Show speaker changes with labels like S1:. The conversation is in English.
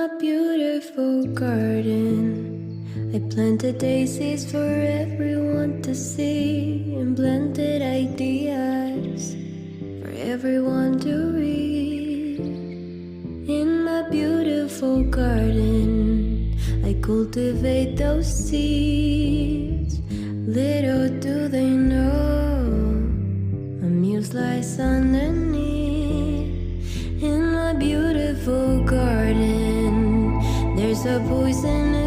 S1: my beautiful garden, I planted daisies for everyone to see, and planted ideas for everyone to read. In my beautiful garden, I cultivate those seeds. Little do they know, a muse lies underneath. In my beautiful garden, there's a poison